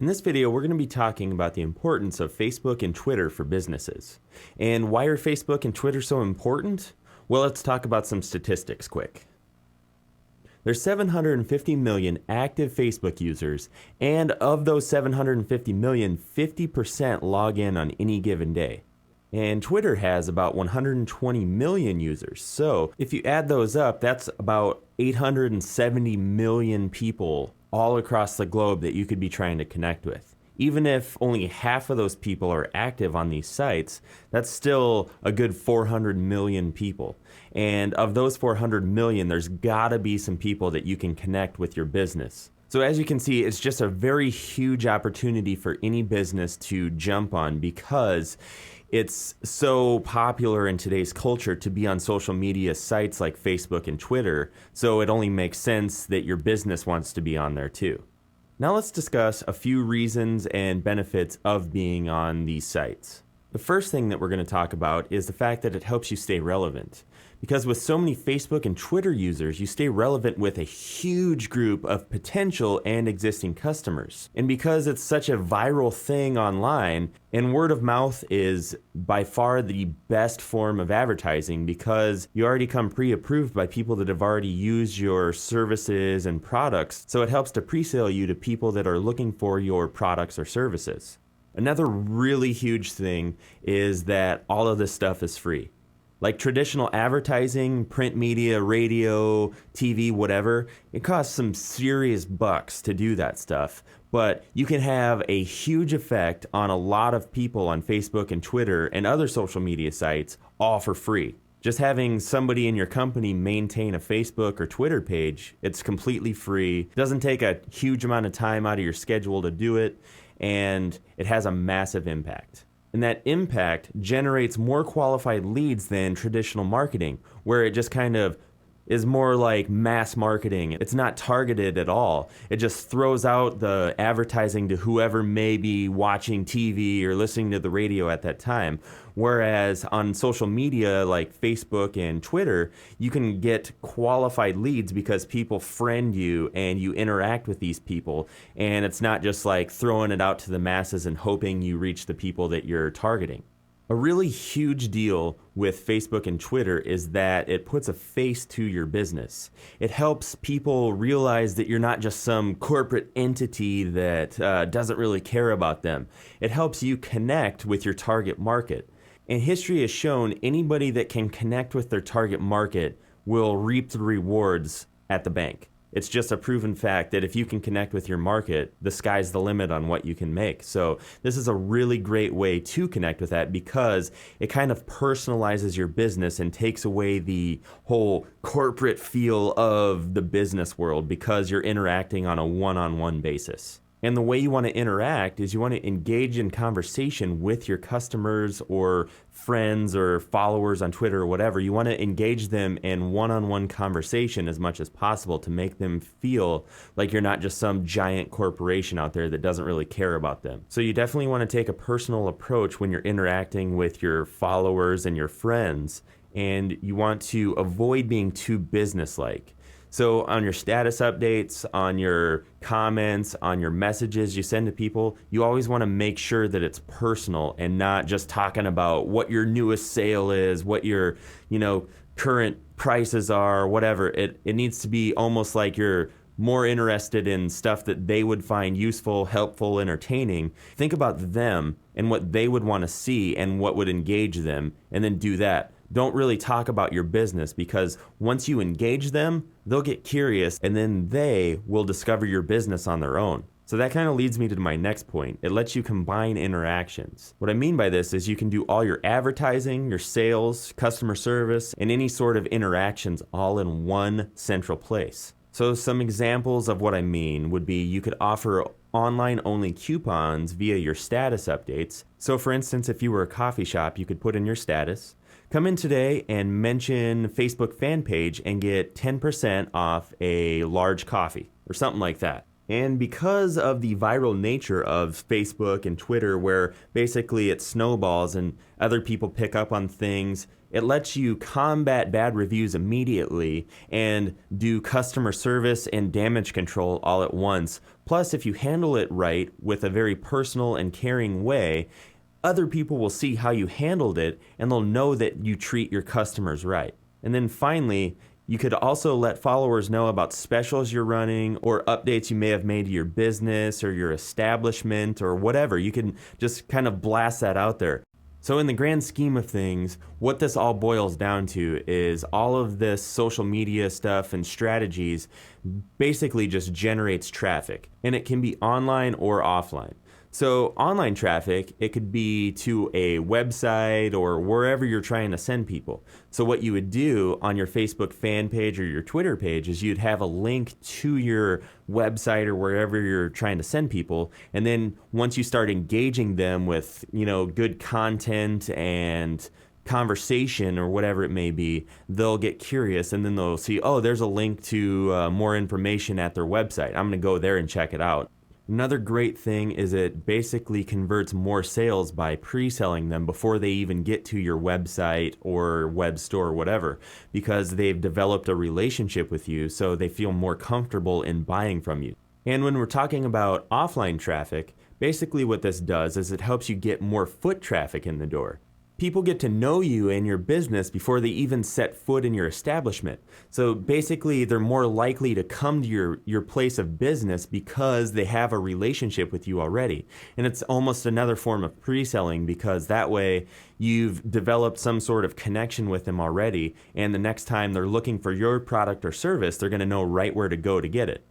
In this video, we're going to be talking about the importance of Facebook and Twitter for businesses. And why are Facebook and Twitter so important? Well, let's talk about some statistics quick. There's 750 million active Facebook users, and of those 750 million, 50% log in on any given day. And Twitter has about 120 million users. So if you add those up, that's about 870 million people all across the globe that you could be trying to connect with. Even if only half of those people are active on these sites, that's still a good 400 million people. And of those 400 million, there's gotta be some people that you can connect with your business. So as you can see, it's just a very huge opportunity for any business to jump on because it's so popular in today's culture to be on social media sites like Facebook and Twitter, so it only makes sense that your business wants to be on there too. Now let's discuss a few reasons and benefits of being on these sites. The first thing that we're going to talk about is the fact that it helps you stay relevant. Because with so many Facebook and Twitter users, you stay relevant with a huge group of potential and existing customers. And because it's such a viral thing online, and word of mouth is by far the best form of advertising because you already come pre-approved by people that have already used your services and products, so it helps to pre-sale you to people that are looking for your products or services. Another really huge thing is that all of this stuff is free. Like traditional advertising, print media, radio, TV, whatever, it costs some serious bucks to do that stuff. But you can have a huge effect on a lot of people on Facebook and Twitter and other social media sites all for free. Just having somebody in your company maintain a Facebook or Twitter page, it's completely free. It doesn't take a huge amount of time out of your schedule to do it, and it has a massive impact. And that impact generates more qualified leads than traditional marketing, where it just kind of is more like mass marketing. It's not targeted at all. It just throws out the advertising to whoever may be watching TV or listening to the radio at that time. Whereas on social media like Facebook and Twitter, you can get qualified leads because people friend you and you interact with these people. And it's not just like throwing it out to the masses and hoping you reach the people that you're targeting. A really huge deal with Facebook and Twitter is that it puts a face to your business. It helps people realize that you're not just some corporate entity that doesn't really care about them. It helps you connect with your target market. And history has shown anybody that can connect with their target market will reap the rewards at the bank. It's just a proven fact that if you can connect with your market, the sky's the limit on what you can make. So this is a really great way to connect with that because it kind of personalizes your business and takes away the whole corporate feel of the business world because you're interacting on a one-on-one basis. And the way you want to interact is you want to engage in conversation with your customers or friends or followers on Twitter or whatever. You want to engage them in one-on-one conversation as much as possible to make them feel like you're not just some giant corporation out there that doesn't really care about them. So you definitely want to take a personal approach when you're interacting with your followers and your friends, and you want to avoid being too businesslike. So on your status updates, on your comments, on your messages you send to people, you always want to make sure that it's personal and not just talking about what your newest sale is, what your, current prices are, whatever. It needs to be almost like you're more interested in stuff that they would find useful, helpful, entertaining. Think about them and what they would want to see and what would engage them, and then do that. Don't really talk about your business because once you engage them, they'll get curious and then they will discover your business on their own. So that kind of leads me to my next point. It lets you combine interactions. What I mean by this is you can do all your advertising, your sales, customer service, and any sort of interactions all in one central place. So some examples of what I mean would be you could offer online-only coupons via your status updates. So for instance, if you were a coffee shop, you could put in your status, come in today and mention Facebook fan page and get 10% off a large coffee or something like that. And because of the viral nature of Facebook and Twitter, where basically it snowballs and other people pick up on things, it lets you combat bad reviews immediately and do customer service and damage control all at once. Plus, if you handle it right with a very personal and caring way, other people will see how you handled it and they'll know that you treat your customers right. And then finally, you could also let followers know about specials you're running or updates you may have made to your business or your establishment or whatever. You can just kind of blast that out there. So in the grand scheme of things, what this all boils down to is all of this social media stuff and strategies basically just generates traffic, and it can be online or offline. So online traffic, it could be to a website or wherever you're trying to send people. So what you would do on your Facebook fan page or your Twitter page is you'd have a link to your website or wherever you're trying to send people. And then once you start engaging them with, good content and conversation or whatever it may be, they'll get curious and then they'll see, oh, there's a link to more information at their website. I'm going to go there and check it out. Another great thing is it basically converts more sales by pre-selling them before they even get to your website or web store or whatever, because they've developed a relationship with you, so they feel more comfortable in buying from you. And when we're talking about offline traffic, basically what this does is it helps you get more foot traffic in the door. People get to know you and your business before they even set foot in your establishment. So basically, they're more likely to come to your place of business because they have a relationship with you already. And it's almost another form of pre-selling, because that way you've developed some sort of connection with them already. And the next time they're looking for your product or service, they're going to know right where to go to get it.